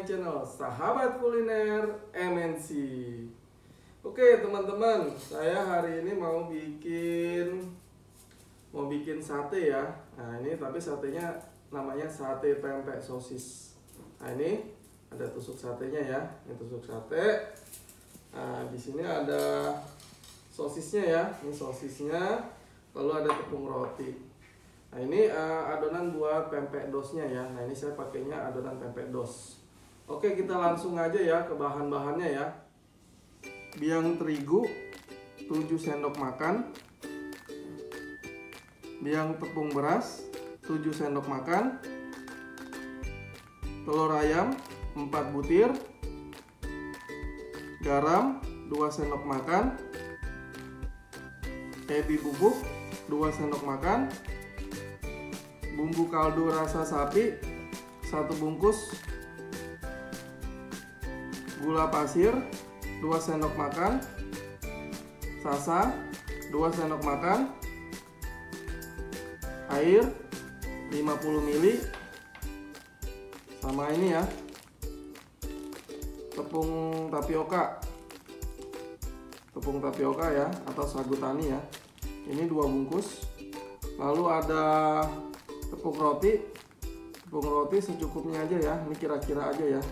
my channel Sahabat Kuliner MNC. Oke teman-teman, saya hari ini mau bikin sate ya. Nah ini tapi satenya namanya sate pempek sosis. Nah ini ada tusuk satenya ya, ini tusuk sate. Nah di sini ada sosisnya ya, ini sosisnya. Lalu ada tepung roti. Nah ini adonan buat pempek dosnya ya. Nah ini saya pakainya adonan pempek dos. Oke kita langsung aja ya ke bahan-bahannya ya. Biang terigu 7 sendok makan. Biang tepung beras 7 sendok makan. Telur ayam 4 butir. Garam 2 sendok makan. Ebi bubuk 2 sendok makan. Bumbu kaldu rasa sapi 1 bungkus. Gula pasir 2 sendok makan. Sasa 2 sendok makan. Air 50 ml. Sama ini ya, tepung tapioka ya, atau sagu tani ya. Ini 2 bungkus. Lalu ada tepung roti secukupnya aja ya. Ini kira-kira aja ya.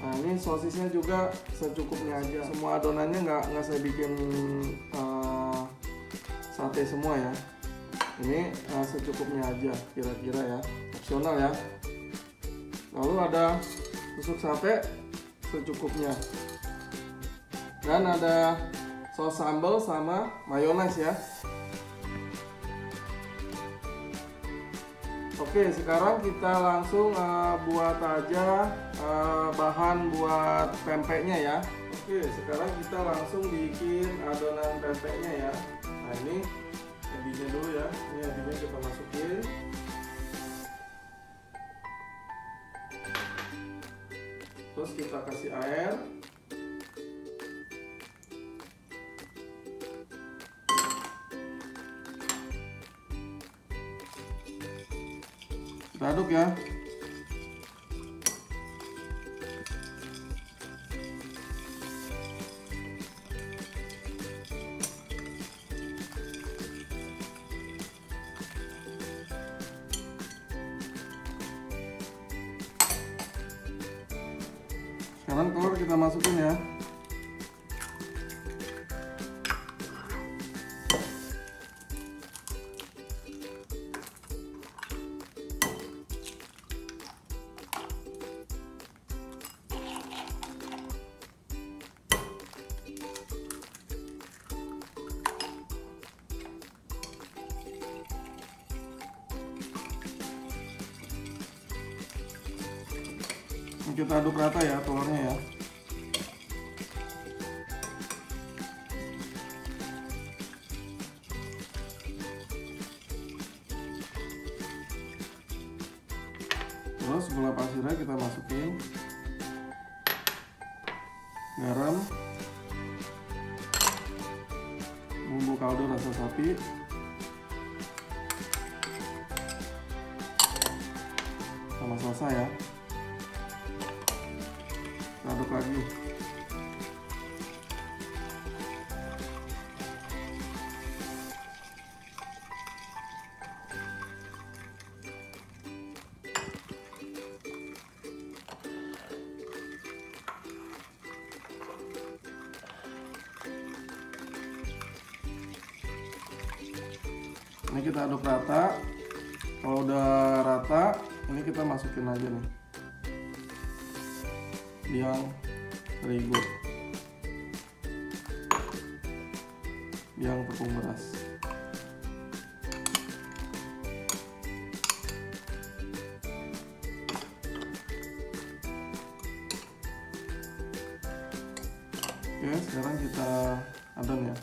Nah ini sosisnya juga secukupnya aja. Semua adonannya nggak saya bikin sate semua ya. Ini secukupnya aja kira-kira ya, opsional ya. Lalu ada tusuk sate secukupnya. Dan ada saus sambal sama mayones ya. Oke, sekarang kita langsung buat aja bahan buat pempeknya ya. Oke, sekarang kita langsung bikin adonan pempeknya ya. Nah ini ebinya dulu ya. Ini ebinya kita masukin. Terus kita kasih air. Kita aduk ya. Sekarang telur kita masukin ya. Kita aduk rata ya telurnya ya. Terus gula pasirnya kita masukin. Garam. Bumbu kaldu rasa sapi. Sama salsa ya. Aduk lagi. Ini kita aduk rata. Kalau udah rata, ini kita masukin aja nih biang terigu, biang tepung beras. Oke, sekarang kita adon ya.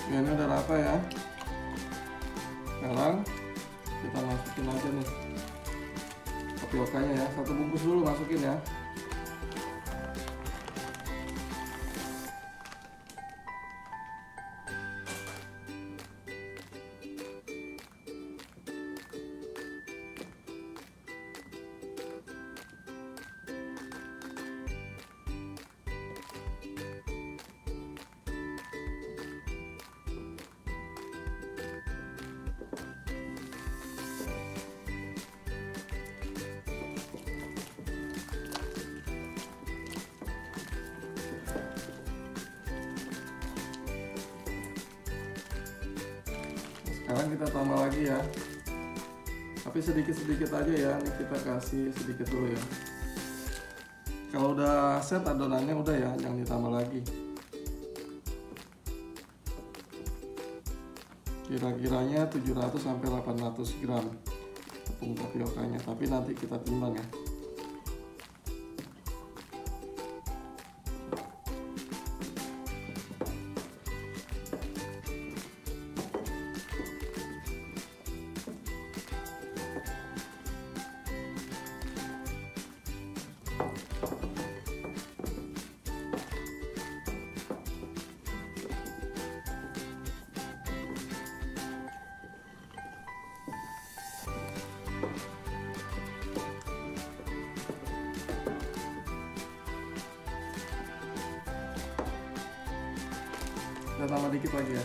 Ya, ini udah rata ya. Sekarang kita masukin aja nih tapiokanya ya. Satu bungkus dulu masukin ya. Sekarang kita tambah lagi ya, tapi sedikit-sedikit aja ya. Ini kita kasih sedikit dulu ya. Kalau udah set adonannya udah ya, jangan ditambah lagi. Kira-kiranya 700 sampai 800 gram tepung tapiokanya, tapi nanti kita timbang ya. Kita tambah dikit lagi ya.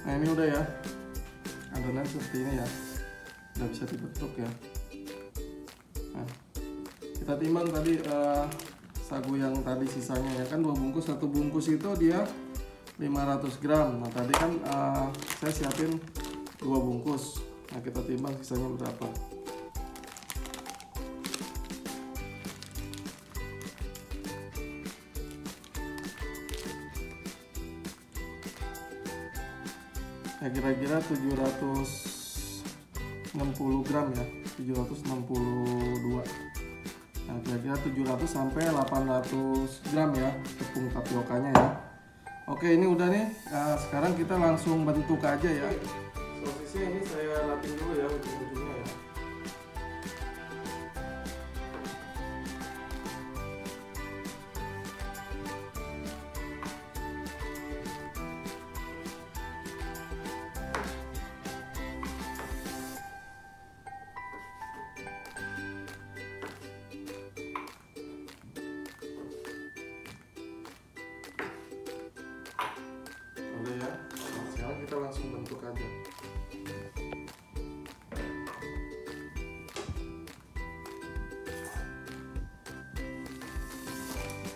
Nah, ini udah ya, adonan seperti ini ya, udah bisa dibentuk ya. Nah, kita timbang tadi sagu yang tadi sisanya ya, kan 2 bungkus, 1 bungkus itu dia 500 gram. Nah tadi kan saya siapin 2 bungkus. Nah kita timbang sisanya berapa. Ya kira-kira 760 gram ya, 762. Nah kira-kira 700 sampai 800 gram ya tepung tapiokanya ya. Oke, ini udah nih. Nah, sekarang kita langsung bentuk aja ya. Sosisnya ini saya latin dulu ya ujung-ujungnya ya. Udah ya. Nah, sekarang kita langsung bentuk aja.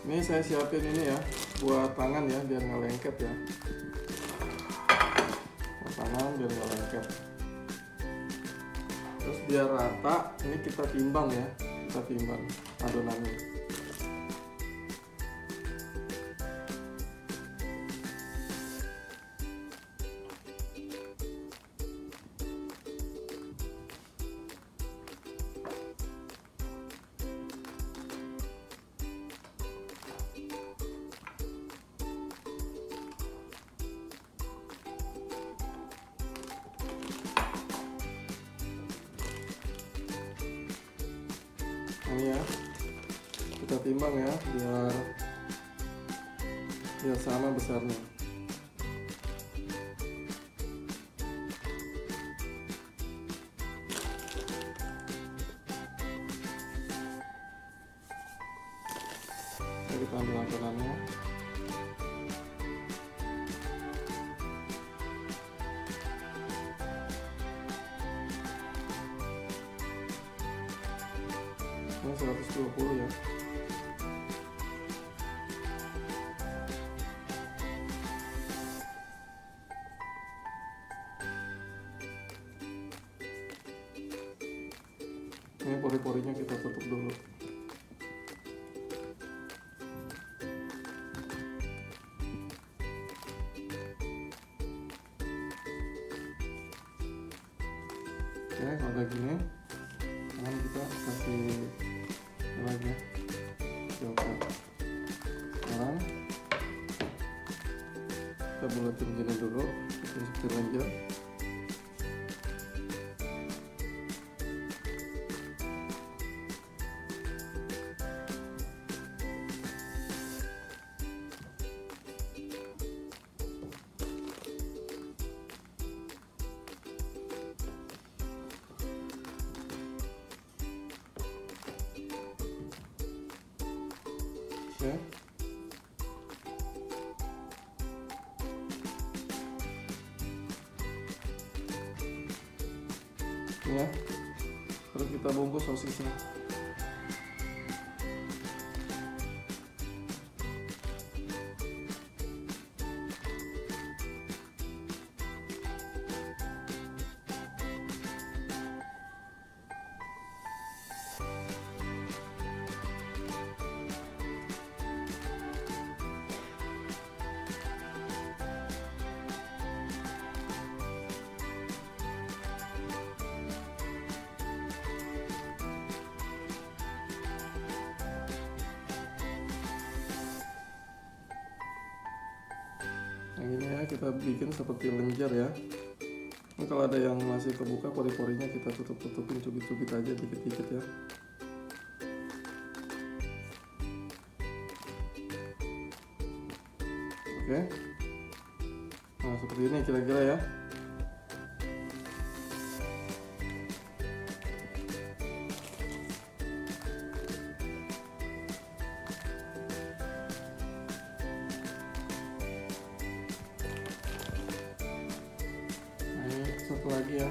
Ini saya siapin ini ya, buat tangan ya, biar nggak lengket ya. Buat tangan biar nggak lengket. Terus biar rata, ini kita timbang ya, kita timbang adonannya. Ini ya, kita timbang ya, biar sama besarnya. Kita ambil adonannya. Ini 120 ya. Ini pori-porinya kita tutup dulu. Oke, kalau udah gini, sekarang kita kasih lagi coba. Sekarang kita bulatin gini dulu, bikin seperti lenjer. Oke. Ya, terus kita bungkus sosisnya. Yang ini ya, kita bikin seperti lenjer ya. Ini kalau ada yang masih kebuka pori-porinya kita tutupin, cubit-cubit aja dikit-dikit ya. Oke. Nah, seperti ini kira-kira ya. Satu lagi ya.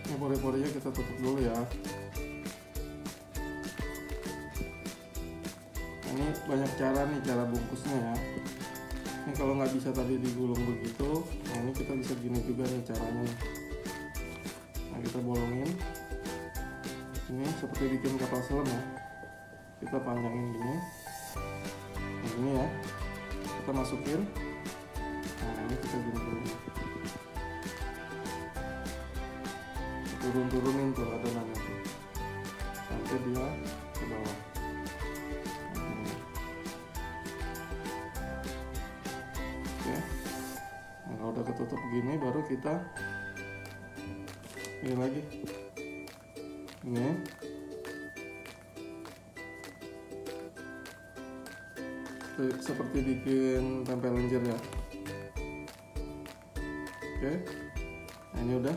Ini pori-porinya kita tutup dulu ya. Ini banyak cara nih, cara bungkusnya ya. Ini kalau nggak bisa tadi digulung begitu, nah ini kita bisa gini juga nih caranya nih. Nah, kita bolongin ini seperti bikin kapal selam ya. Kita panjangin gini, nah gini ya, kita masukin. Nah ini kita gini turun-turunin tuh adonannya tuh sampai dia ke bawah. Nah, kalau udah ketutup gini baru kita ini lagi ini seperti bikin tempe lenjer ya. Oke, nah ini udah,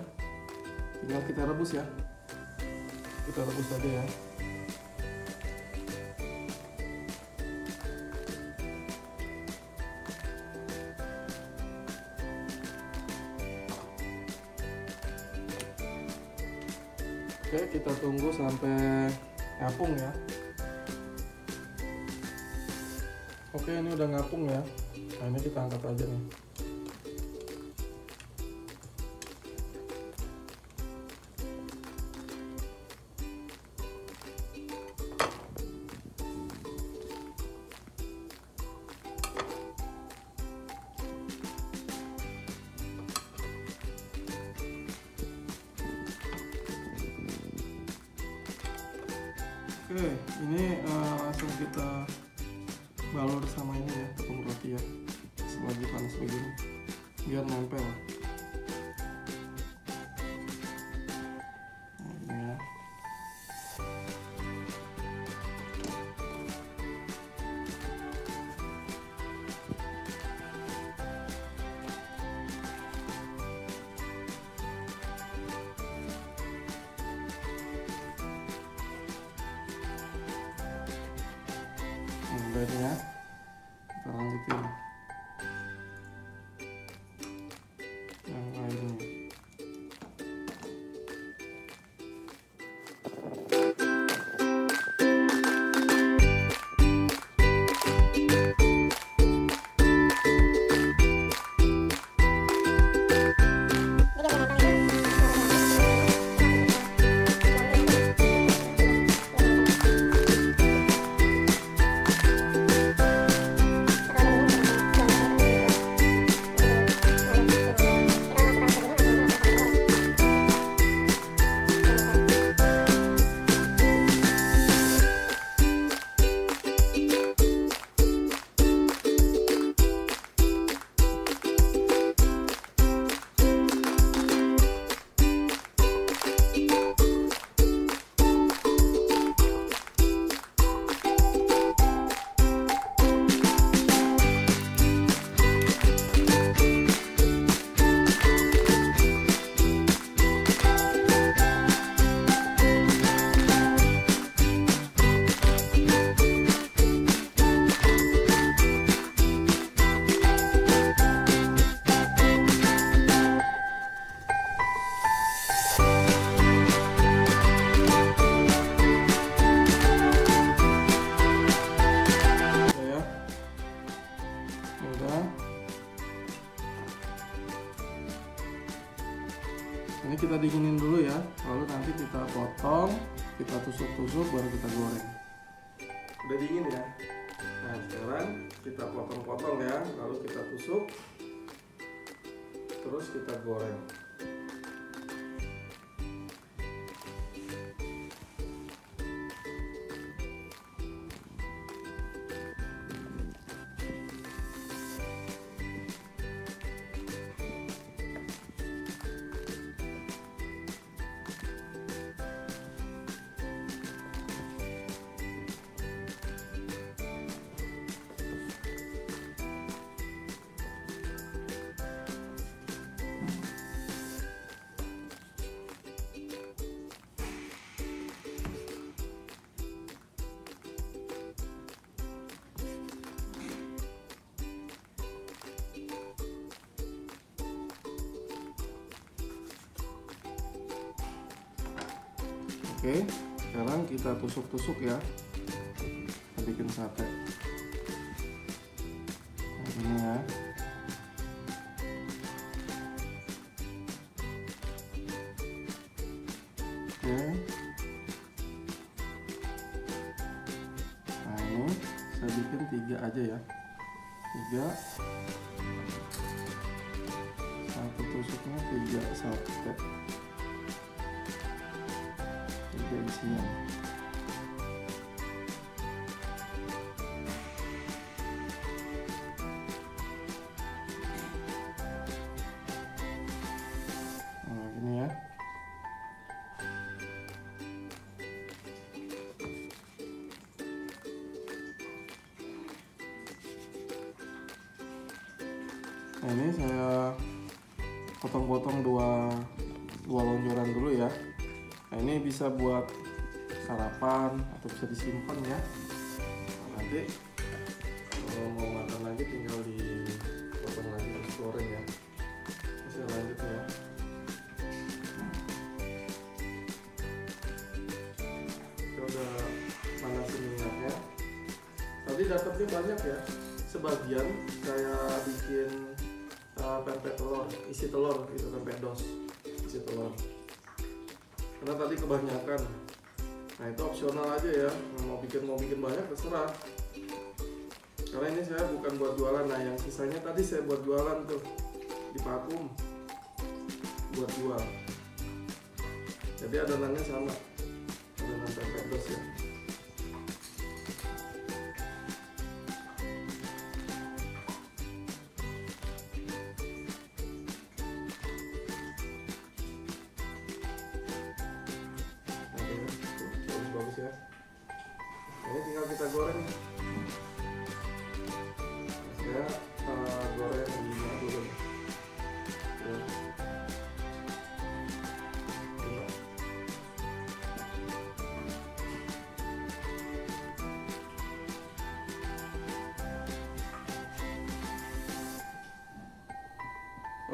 tinggal kita rebus ya. Kita rebus aja ya. Oke, kita tunggu sampai ngapung ya. Oke, ini udah ngapung ya. Nah, ini kita angkat aja nih. Oke, ini langsung kita balur sama ini ya, tepung roti ya. Selagi panas begini, biar nempel. Nah, ini ya. tempenya, kita lanjutin yang lainnya. Ini kita dinginin dulu ya, lalu nanti kita potong, kita tusuk-tusuk, baru kita goreng. Udah dingin ya. Nah sekarang kita potong-potong ya, lalu kita tusuk, terus kita goreng. Oke, sekarang kita tusuk-tusuk ya, kita bikin sate. Nah, ini ya. Oke. Nah ini saya bikin 3 aja ya, 3. Satu tusuknya 3 sate. Isinya. Nah, gini ya. Nah, ini saya potong-potong dua lonjoran dulu ya. Nah, ini bisa buat sarapan atau bisa disimpan ya. Nah, nanti kalau mau makan lagi tinggal dipotong lagi terus goreng ya. Bisa lanjut ya. Kita udah panasin minyaknya. Tadi dapatnya banyak ya. Sebagian saya bikin pempek telur, isi telur itu pempek dos, isi telur. Karena tadi kebanyakan. Nah itu opsional aja ya. Mau bikin banyak terserah. Karena ini saya bukan buat jualan. Nah yang sisanya tadi saya buat jualan tuh di vakum buat jual. Jadi adonannya sama, adonan pempek dos ya. Bagus ya. Ini tinggal kita goreng. Saya goreng di minyak dulu. Ya.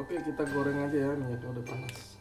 Oke, kita goreng aja ya, minyaknya udah panas.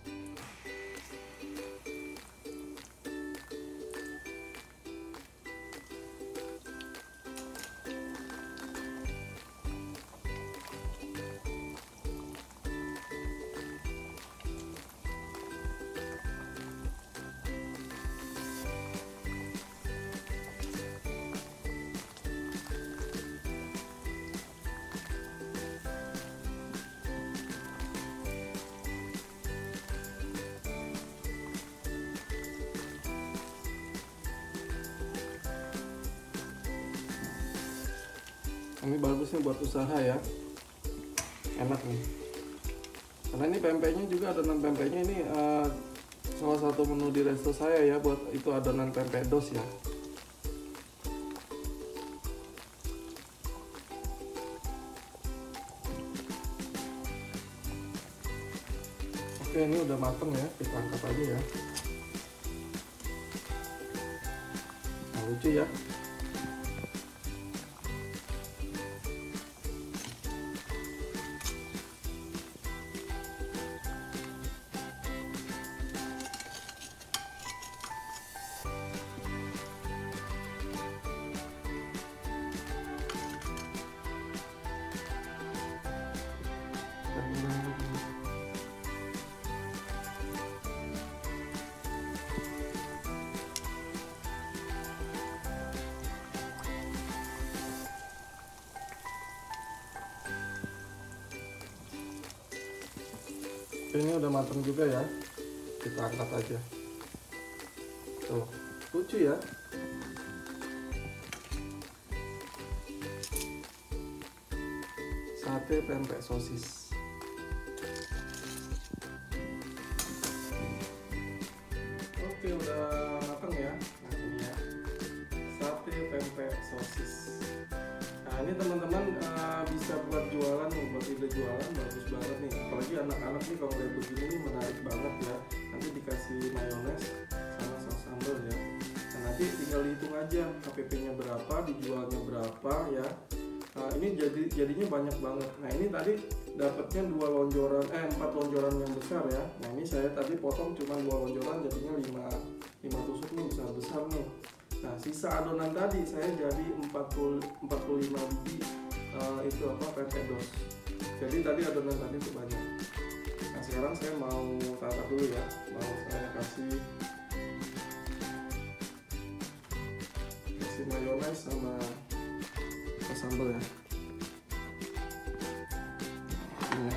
Ini bagus nih buat usaha ya, enak nih. Karena ini pempeknya juga, adonan pempeknya ini salah satu menu di resto saya ya, buat itu adonan pempek dos ya. Oke, ini udah mateng ya, kita angkat aja ya. Nah, lucu ya. Ini udah matang juga ya, kita angkat aja. Tuh, lucu ya. Sate pempek sosis. Oke, udah matang ya. Nah, ini ya, sate pempek sosis. Nah, ini teman-teman bisa buat jualan nih, buat ide jualan bagus banget nih. Apalagi anak-anak nih kalau lihat begini nih menarik banget ya. Nanti dikasih mayones sama saus sambal ya. Nah, nanti tinggal dihitung aja KPP-nya berapa, dijualnya berapa ya. Nah, ini jadinya banyak banget. Nah, ini tadi dapatnya 4 lonjoran yang besar ya. Nah, ini saya tadi potong cuma 2 lonjoran, jadinya 5 tusuk nih, besar-besar nih. Nah, sisa adonan tadi saya jadi 45 biji itu pempek dos. Jadi tadi adonan tadi itu banyak. Nah, sekarang saya mau tata dulu ya. Mau saya kasih mayones sama sambal ya. Ini ya.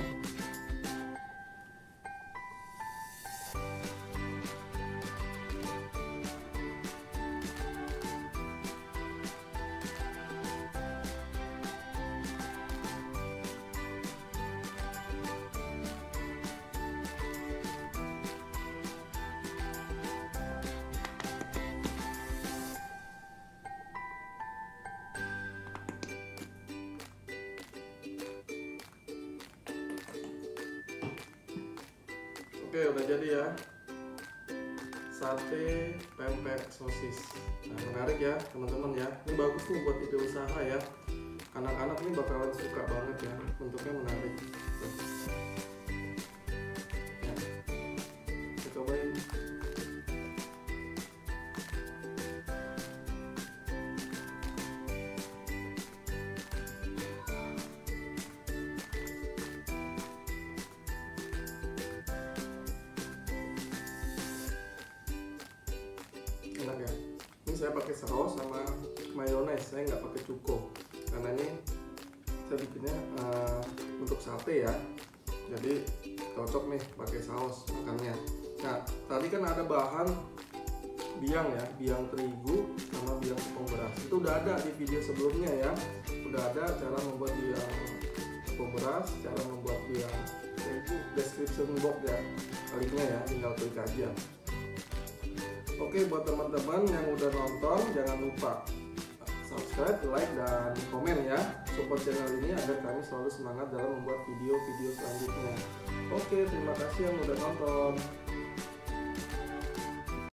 Oke, udah jadi ya, sate pempek sosis. Nah, menarik ya teman-teman ya. Ini bagus nih buat ide usaha ya. Anak-anak ini bakalan suka banget ya. Bentuknya menarik. Ya, kita cobain. Enak ya. Ini saya pakai saus sama mayones, saya nggak pakai cuko karena ini saya bikinnya untuk sate ya, jadi cocok nih pakai saus makannya. Nah, tadi kan ada bahan biang ya, biang terigu sama biang tepung beras, itu udah ada di video sebelumnya ya. Udah ada cara membuat biang tepung beras, cara membuat biang terigu, description box ya, linknya ya, tinggal klik aja. Oke, buat teman-teman yang udah nonton, jangan lupa subscribe, like, dan komen ya. Support channel ini agar kami selalu semangat dalam membuat video-video selanjutnya. Oke, terima kasih yang udah nonton.